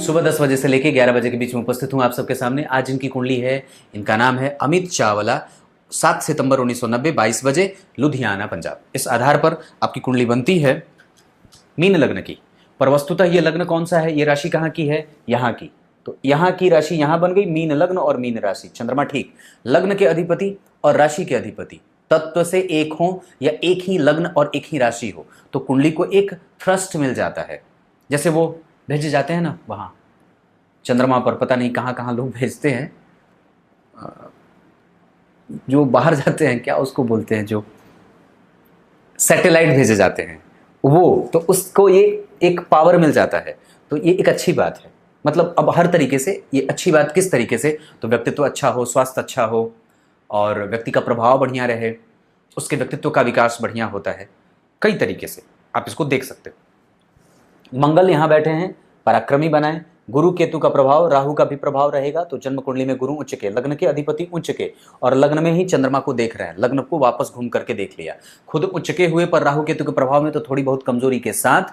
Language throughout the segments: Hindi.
सुबह 10 बजे से लेकर 11 बजे के बीच में उपस्थित हूं आप सबके सामने। आज इनकी कुंडली है, इनका नाम है अमित चावला। 7 सितंबर 1990 22 बजे, लुधियाना, पंजाब। इस आधार पर आपकी कुंडली बनती है मीन लग्न की। पर वस्तुतः ये लग्न कौन सा है, ये राशि कहाँ की है, यहाँ की। तो यहाँ की राशि यहाँ बन गई, मीन लग्न और मीन राशि। चंद्रमा ठीक लग्न के अधिपति और राशि के अधिपति तत्व से एक हो या एक ही लग्न और एक ही राशि हो तो कुंडली को एक थ्रस्ट मिल जाता है। जैसे वो भेजे जाते हैं ना, वहाँ चंद्रमा पर पता नहीं कहाँ कहाँ लोग भेजते हैं, जो बाहर जाते हैं, क्या उसको बोलते हैं, जो सैटेलाइट भेजे जाते हैं, वो तो उसको ये एक पावर मिल जाता है। तो ये एक अच्छी बात है। मतलब अब हर तरीके से ये अच्छी बात किस तरीके से, तो व्यक्तित्व अच्छा हो, स्वास्थ्य अच्छा हो और व्यक्ति का प्रभाव बढ़िया रहे, उसके व्यक्तित्व का विकास बढ़िया होता है। कई तरीके से आप इसको देख सकते हो। मंगल यहाँ बैठे हैं, पराक्रमी बनाए। गुरु केतु का प्रभाव, राहु का भी प्रभाव रहेगा। तो जन्म कुंडली में गुरु उच्च के, लग्न के अधिपति उच्च के, और लग्न में ही चंद्रमा को देख रहे हैं। लग्न को वापस घूम करके देख लिया। खुद उच्च के हुए पर राहु केतु के प्रभाव में तो थोड़ी बहुत कमजोरी के साथ,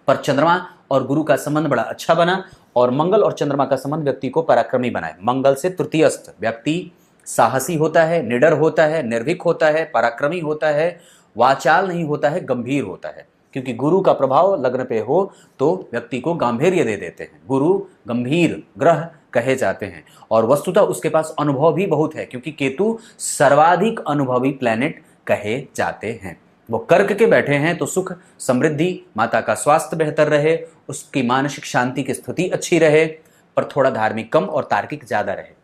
पर चंद्रमा और गुरु का संबंध बड़ा अच्छा बना। और मंगल और चंद्रमा का संबंध व्यक्ति को पराक्रमी बनाए। मंगल से तृतीयस्थ व्यक्ति साहसी होता है, निडर होता है, निर्भीक होता है, पराक्रमी होता है, वाचाल नहीं होता है, गंभीर होता है। क्योंकि गुरु का प्रभाव लग्न पे हो तो व्यक्ति को गांभीर्य दे देते हैं। गुरु गंभीर ग्रह कहे जाते हैं और वस्तुतः उसके पास अनुभव भी बहुत है, क्योंकि केतु सर्वाधिक अनुभवी प्लैनेट कहे जाते हैं। वो कर्क के बैठे हैं तो सुख समृद्धि, माता का स्वास्थ्य बेहतर रहे, उसकी मानसिक शांति की स्थिति अच्छी रहे, पर थोड़ा धार्मिक कम और तार्किक ज्यादा रहे।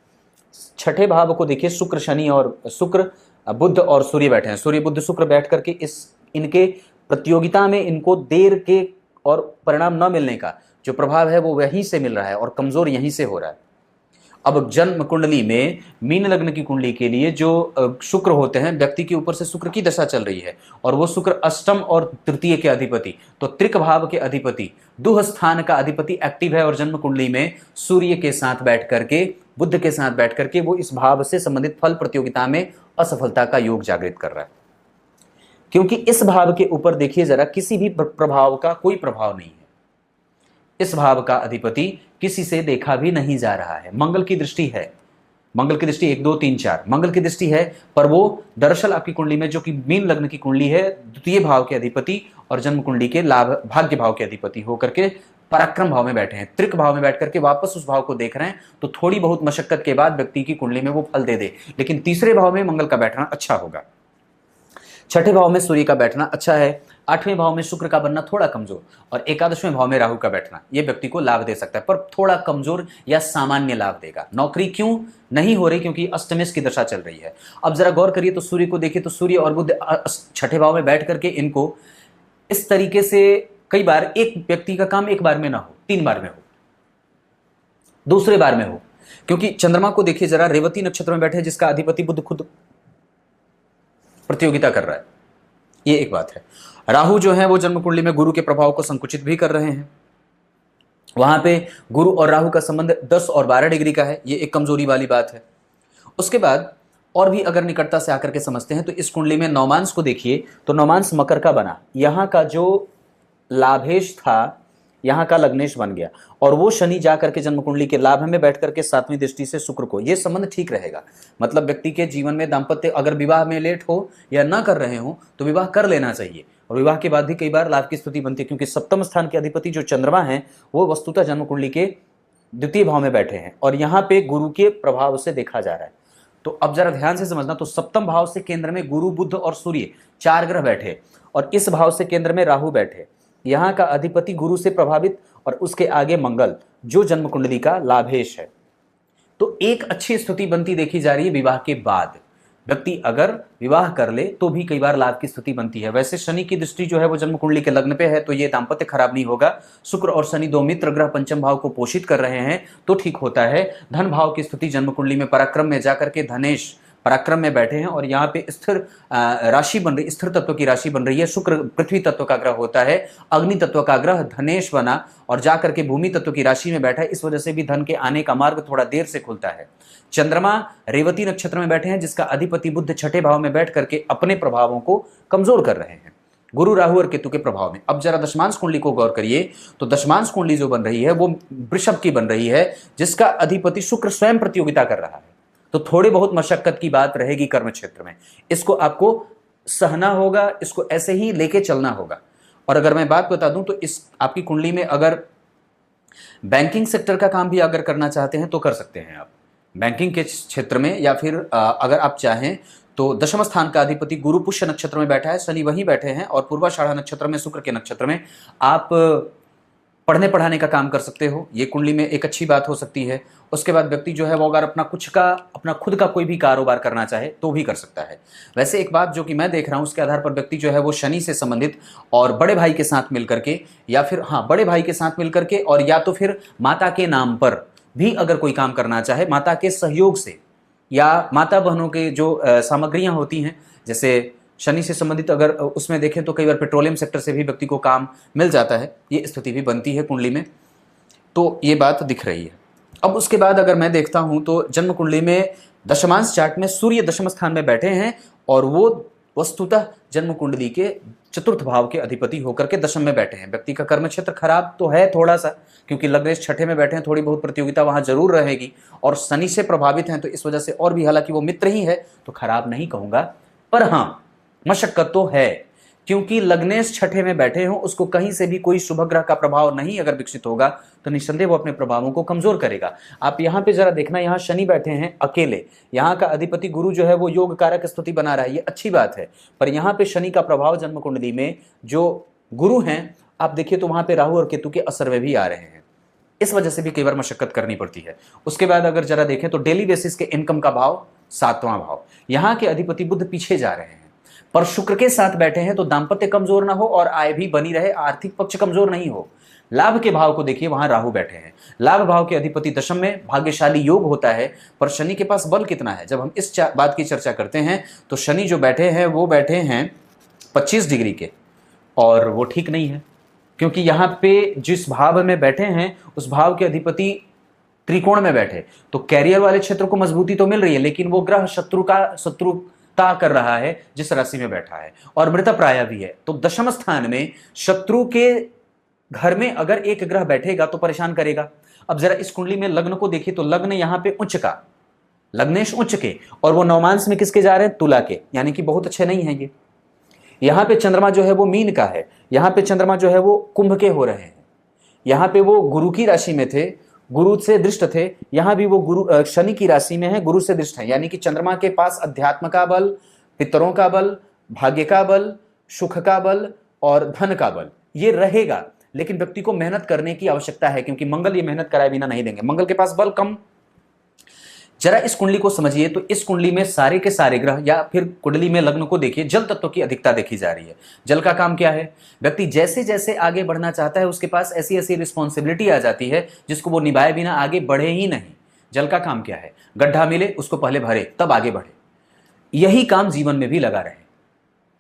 छठे भाव को देखिए, शुक्र शनि और शुक्र बुध और सूर्य बैठे हैं। सूर्य बुध शुक्र बैठ करके इनके प्रतियोगिता में इनको देर के और परिणाम न मिलने का जो प्रभाव है वो वहीं से मिल रहा है और कमजोर यहीं से हो रहा है। अब जन्म कुंडली में मीन लग्न की कुंडली के लिए जो शुक्र होते हैं, व्यक्ति के ऊपर से शुक्र की दशा चल रही है और वो शुक्र अष्टम और तृतीय के अधिपति, तो त्रिक भाव के अधिपति, दुह स्थान का अधिपति एक्टिव है। और जन्म कुंडली में सूर्य के साथ बैठ करके, बुध के साथ बैठ करके वो इस भाव से संबंधित फल प्रतियोगिता में असफलता का योग जागृत कर रहा है। क्योंकि इस भाव के ऊपर देखिए जरा, किसी भी प्रभाव का कोई प्रभाव नहीं है। इस भाव का अधिपति किसी से देखा भी नहीं जा रहा है। मंगल की दृष्टि है, मंगल की दृष्टि 1 2 3 4 मंगल की दृष्टि है, पर वो दरअसल आपकी कुंडली में जो कि मीन लग्न की कुंडली है, द्वितीय भाव के अधिपति और जन्म कुंडली के लाभ भाग्य भाव के अधिपति होकर के पराक्रम भाव में बैठे हैं। त्रिक भाव में बैठ करके वापस उस भाव को देख रहे हैं। तो थोड़ी बहुत मशक्कत के बाद व्यक्ति की कुंडली में वो फल दे दे, लेकिन तीसरे भाव में मंगल का बैठना अच्छा होगा। छठे भाव में सूर्य का बैठना अच्छा है। 8वें भाव में शुक्र का बनना थोड़ा कमजोर, और 11वें भाव में राहु का बैठना ये व्यक्ति को लाभ दे सकता है, पर थोड़ा कमजोर या सामान्य लाभ देगा। नौकरी क्यों नहीं हो रही, क्योंकि अष्टमेश की दशा चल रही है। अब जरा गौर करिए तो सूर्य को देखिए, तो सूर्य और बुध छठे भाव में बैठ करके इनको इस तरीके से, कई बार एक व्यक्ति का काम एक बार में ना हो, 3 बार में हो, दूसरे बार में हो। क्योंकि चंद्रमा को देखिए जरा, रेवती नक्षत्र में बैठे जिसका अधिपति बुध खुद प्रतियोगिता कर रहा है, ये एक बात है। राहु जो है वो जन्म कुंडली में गुरु के प्रभाव को संकुचित भी कर रहे हैं। वहां पे गुरु और राहु का संबंध 10 और 12 डिग्री का है, ये एक कमजोरी वाली बात है। उसके बाद और भी अगर निकटता से आकर के समझते हैं तो इस कुंडली में नौमांस को देखिए, तो नौमांस मकर का बना, यहाँ का जो लाभेश था यहाँ का लग्नेश बन गया, और वो शनि जाकर के जन्म कुंडली के लाभ में बैठ करके 7वीं दृष्टि से शुक्र को, ये संबंध ठीक रहेगा। मतलब व्यक्ति के जीवन में दाम्पत्य, अगर विवाह में लेट हो या ना कर रहे हो तो विवाह कर लेना चाहिए, और विवाह के बाद भी कई बार लाभ की स्थिति बनती है। क्योंकि सप्तम स्थान के अधिपति जो चंद्रमा है वो वस्तुतः जन्म कुंडली के द्वितीय भाव में बैठे हैं और यहाँ पे गुरु के प्रभाव से देखा जा रहा है। तो अब जरा ध्यान से समझना, तो सप्तम भाव से केंद्र में गुरु बुध और सूर्य 4 ग्रह बैठे, और इस भाव से केंद्र में राहु बैठे। यहाँ का अधिपति गुरु से प्रभावित, और उसके आगे मंगल जो जन्म कुंडली का लाभेश है। तो एक अच्छी स्थिति बनती देखी जा रही है। विवाह के बाद व्यक्ति अगर विवाह कर ले तो भी कई बार लाभ की स्थिति बनती है। वैसे शनि की दृष्टि जो है वो जन्म कुंडली के लग्न पे है, तो ये दाम्पत्य खराब नहीं होगा। शुक्र और शनि 2 मित्र ग्रह पंचम भाव को पोषित कर रहे हैं तो ठीक होता है। धन भाव की स्थिति जन्म कुंडली में पराक्रम में जाकर के धनेश पराक्रम में बैठे हैं, और यहाँ पे स्थिर राशि बन रही, स्थिर तत्व की राशि बन रही है। शुक्र पृथ्वी तत्व का ग्रह होता है, अग्नि तत्व का ग्रह धनेश बना और जाकर के भूमि तत्व की राशि में बैठा है। इस वजह से भी धन के आने का मार्ग थोड़ा देर से खुलता है। चंद्रमा रेवती नक्षत्र में बैठे हैं जिसका अधिपति बुध छठे भाव में बैठ करके अपने प्रभावों को कमजोर कर रहे हैं। गुरु राहु और केतु के प्रभाव में। अब जरा दशमांश कुंडली को गौर करिए तो दशमांश कुंडली जो बन रही है वो वृषभ की बन रही है, जिसका अधिपति शुक्र स्वयं प्रतियोगिता कर रहा है। तो थोड़ी बहुत मशक्कत की बात रहेगी कर्म क्षेत्र में, इसको आपको सहना होगा, इसको ऐसे ही लेके चलना होगा। और अगर मैं बात बता दूं तो इस आपकी कुंडली में अगर बैंकिंग सेक्टर का काम भी अगर करना चाहते हैं तो कर सकते हैं आप बैंकिंग के क्षेत्र में, या फिर अगर आप चाहें तो दशम स्थान का अधिपति गुरु पुष्य नक्षत्र में बैठा है, शनि वहीं बैठे हैं, और पूर्वाषाढ़ा नक्षत्र में शुक्र के नक्षत्र में आप पढ़ने पढ़ाने का काम कर सकते हो। ये कुंडली में एक अच्छी बात हो सकती है। उसके बाद व्यक्ति जो है वो अगर अपना खुद का कोई भी कारोबार करना चाहे तो भी कर सकता है। वैसे एक बात जो कि मैं देख रहा हूँ उसके आधार पर व्यक्ति जो है वो शनि से संबंधित और बड़े भाई के साथ मिलकर के, या फिर बड़े भाई के साथ मिलकर के, और या तो फिर माता के नाम पर भी अगर कोई काम करना चाहे, माता के सहयोग से, या माता बहनों के जो सामग्रियां होती हैं, जैसे शनि से संबंधित अगर उसमें देखें तो कई बार पेट्रोलियम सेक्टर से भी व्यक्ति को काम मिल जाता है, ये स्थिति भी बनती है कुंडली में। तो ये बात दिख रही है। अब उसके बाद अगर मैं देखता हूं तो जन्म कुंडली में दशमांश चार्ट में सूर्य दशम स्थान में बैठे हैं, और वो वस्तुतः जन्म कुंडली के चतुर्थ भाव के अधिपति होकर के दशम में बैठे हैं। व्यक्ति का कर्म क्षेत्र खराब तो है थोड़ा सा, क्योंकि लग्नेश छठे में बैठे हैं, थोड़ी बहुत प्रतियोगिता वहां जरूर रहेगी, और शनि से प्रभावित हैं तो इस वजह से और भी, हालांकि वो मित्र ही है तो खराब नहीं कहूंगा, पर हाँ मशक्कत तो है, क्योंकि लग्नेश छठे में बैठे हो, उसको कहीं से भी कोई शुभ ग्रह का प्रभाव नहीं अगर विकसित होगा तो निस्संदेह वो अपने प्रभावों को कमजोर करेगा। आप यहाँ पे जरा देखना, यहाँ शनि बैठे हैं अकेले, यहाँ का अधिपति गुरु जो है वो योग कारक स्थिति बना रहा है, ये अच्छी बात है, पर यहाँ पे शनि का प्रभाव जन्म कुंडली में जो गुरु हैं आप देखिए तो वहां पे राहु और केतु के असर में भी आ रहे हैं, इस वजह से भी कई बार मशक्कत करनी पड़ती है। उसके बाद अगर जरा देखें तो डेली बेसिस के इनकम का भाव 7वां भाव, यहाँ के अधिपति बुध पीछे जा रहे हैं, पर शुक्र के साथ बैठे हैं तो दाम्पत्य कमजोर ना हो और आय भी बनी रहे, आर्थिक पक्ष कमजोर नहीं हो। लाभ के भाव को देखिए, वहां राहु बैठे हैं, लाभ भाव के अधिपति दशम में, भाग्यशाली योग होता है, पर शनि के पास बल कितना है। जब हम इस बात की चर्चा करते हैं तो शनि जो बैठे हैं वो बैठे हैं 25 डिग्री के, और वो ठीक नहीं है, क्योंकि यहाँ पे जिस भाव में बैठे हैं उस भाव के अधिपति त्रिकोण में बैठे, तो कैरियर वाले क्षेत्र को मजबूती तो मिल रही है, लेकिन वो ग्रह शत्रुता कर रहा है जिस राशि में बैठा है, और मृतप्राय भी है। तो दशम स्थान में शत्रु के घर में अगर एक ग्रह बैठेगा तो परेशान करेगा। अब जरा इस कुंडली में लग्न को देखिए तो लग्न यहाँ पे उच्च का, लग्नेश उच्च के, और वो नवमांश में किसके जा रहे हैं, तुला के, यानी कि बहुत अच्छे नहीं है ये। यहाँ पे चंद्रमा जो है वो मीन का है, यहाँ पे चंद्रमा जो है वो कुंभ के हो रहे हैं, यहाँ पे वो गुरु की राशि में थे, गुरु से दृष्ट थे, यहाँ भी वो गुरु शनि की राशि में है, गुरु से दृष्ट है, यानी कि चंद्रमा के पास अध्यात्म का बल, पितरों का बल, भाग्य का बल, सुख का बल और धन का बल ये रहेगा, लेकिन व्यक्ति को मेहनत करने की आवश्यकता है, क्योंकि मंगल ये मेहनत कराए बिना नहीं देंगे, मंगल के पास बल कम। जरा इस कुंडली को समझिए तो इस कुंडली में सारे के सारे ग्रह, या फिर कुंडली में लग्न को देखिए, जल तत्व की अधिकता देखी जा रही है। जल का काम क्या है, व्यक्ति जैसे जैसे आगे बढ़ना चाहता है उसके पास ऐसी ऐसी रिस्पॉन्सिबिलिटी आ जाती है जिसको वो निभाए बिना आगे बढ़े ही नहीं। जल का काम क्या है, गड्ढा मिले उसको पहले भरे तब आगे बढ़े, यही काम जीवन में भी लगा रहे।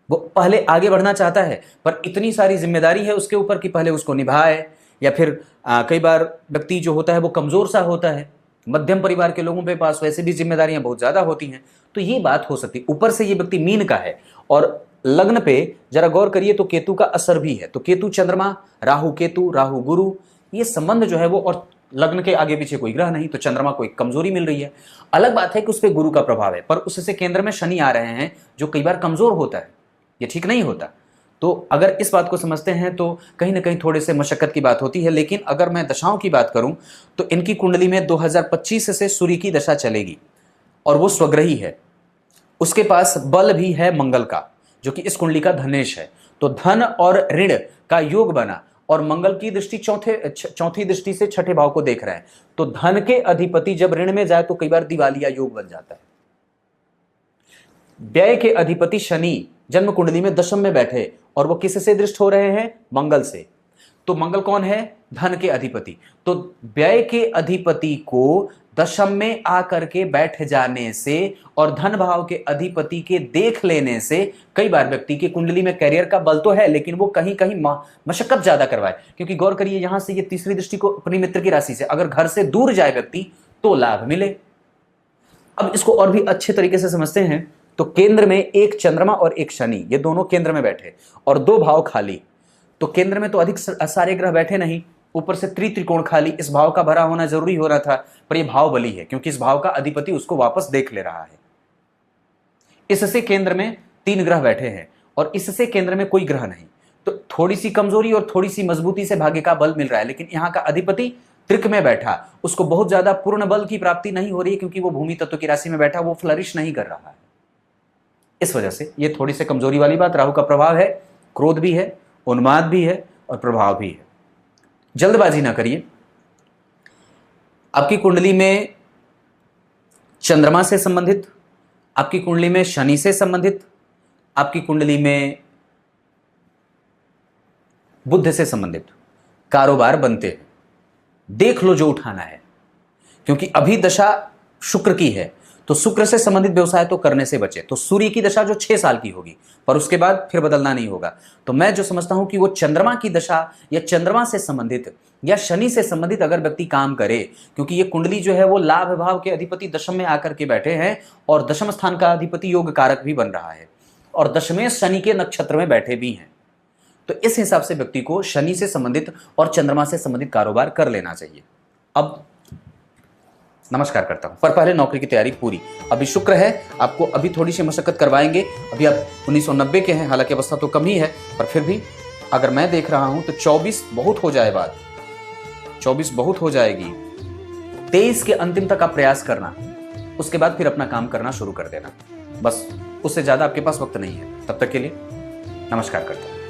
वो पहले आगे बढ़ना चाहता है पर इतनी सारी जिम्मेदारी है उसके ऊपर कि पहले उसको निभाए, या फिर कई बार व्यक्ति जो होता है वो कमजोर सा होता है, मध्यम परिवार के लोगों के पास वैसे भी जिम्मेदारियां बहुत ज्यादा होती हैं, तो ये बात हो सकती है। ऊपर से ये व्यक्ति मीन का है, और लग्न पे जरा गौर करिए तो केतु का असर भी है, तो केतु चंद्रमा, राहु केतु, राहु गुरु, ये संबंध जो है वो, और लग्न के आगे पीछे कोई ग्रह नहीं, तो चंद्रमा को एक कमजोरी मिल रही है। अलग बात है कि उस पर गुरु का प्रभाव है, पर उससे केंद्र में शनि आ रहे हैं जो कई बार कमजोर होता है, ये ठीक नहीं होता। तो अगर इस बात को समझते हैं तो कहीं ना कहीं थोड़े से मशक्कत की बात होती है। लेकिन अगर मैं दशाओं की बात करूं तो इनकी कुंडली में 2025 से सूर्य की दशा चलेगी, और वो स्वग्रही है, उसके पास बल भी है मंगल का, जो कि इस कुंडली का धनेश है, तो धन और ऋण का योग बना, और मंगल की दृष्टि चौथी दृष्टि से छठे भाव को देख रहे हैं, तो धन के अधिपति जब ऋण में जाए तो कई बार दिवालिया योग बन जाता है। व्यय के अधिपति शनि जन्म कुंडली में दशम में बैठे, और वो किससे दृष्ट हो रहे हैं, मंगल से। तो मंगल कौन है, धन के अधिपति, तो व्यय के अधिपति को दशम में आकर के बैठ जाने से और धन भाव के अधिपति के देख लेने से कई बार व्यक्ति की कुंडली में करियर का बल तो है, लेकिन वो कहीं कहीं मशक्कत ज्यादा करवाए। क्योंकि गौर करिए यहां से ये तीसरी दृष्टि को अपनी मित्र की राशि से अगर घर से दूर जाए व्यक्ति तो लाभ मिले। अब इसको और भी अच्छे तरीके से समझते हैं तो केंद्र में एक चंद्रमा और एक शनि, ये दोनों केंद्र में बैठे और दो भाव खाली, तो केंद्र में तो अधिक सारे ग्रह बैठे नहीं, ऊपर से त्रिकोण खाली, इस भाव का भरा होना जरूरी हो रहा था, पर यह भाव बली है क्योंकि इस भाव का अधिपति उसको वापस देख ले रहा है। इससे केंद्र में 3 ग्रह बैठे हैं और इससे केंद्र में कोई ग्रह नहीं, तो थोड़ी सी कमजोरी और थोड़ी सी मजबूती से भाग्य का बल मिल रहा है, लेकिन यहां का अधिपति त्रिक में बैठा, उसको बहुत ज्यादा पूर्ण बल की प्राप्ति नहीं हो रही है क्योंकि वो भूमि तत्व की राशि में बैठा, वो फ्लरिश नहीं कर रहा है। इस वजह से ये थोड़ी सी कमजोरी वाली बात, राहु का प्रभाव है, क्रोध भी है, उन्माद भी है और प्रभाव भी है। जल्दबाजी ना करिए। आपकी कुंडली में चंद्रमा से संबंधित, आपकी कुंडली में शनि से संबंधित, आपकी कुंडली में बुध से संबंधित कारोबार बनते हैं। देख लो जो उठाना है, क्योंकि अभी दशा शुक्र की है, तो शुक्र से संबंधित व्यवसाय तो करने से बचे। तो सूर्य की दशा जो 6 साल की होगी, पर उसके बाद फिर बदलना नहीं होगा। तो मैं जो समझता हूं कि वो चंद्रमा की दशा या चंद्रमा से संबंधित या शनि से संबंधित अगर व्यक्ति काम करे, क्योंकि ये कुंडली जो है वो लाभ भाव के अधिपति दशम में आकर के बैठे हैं और दशम स्थान का अधिपति योग कारक भी बन रहा है और दशमें शनि के नक्षत्र में बैठे भी हैं। तो इस हिसाब से व्यक्ति को शनि से संबंधित और चंद्रमा से संबंधित कारोबार कर लेना चाहिए। अब नमस्कार करता हूं, पर पहले नौकरी की तैयारी पूरी। अभी शुक्र है, आपको अभी थोड़ी सी मशक्कत करवाएंगे। अभी आप 1990 के हैं, हालांकि अवस्था तो कम ही है, पर फिर भी अगर मैं देख रहा हूं तो 24 बहुत हो जाए, बात 24 बहुत हो जाएगी। 23 के अंतिम तक आप प्रयास करना, उसके बाद फिर अपना काम करना शुरू कर देना, बस उससे ज्यादा आपके पास वक्त नहीं है। तब तक के लिए नमस्कार करता हूं।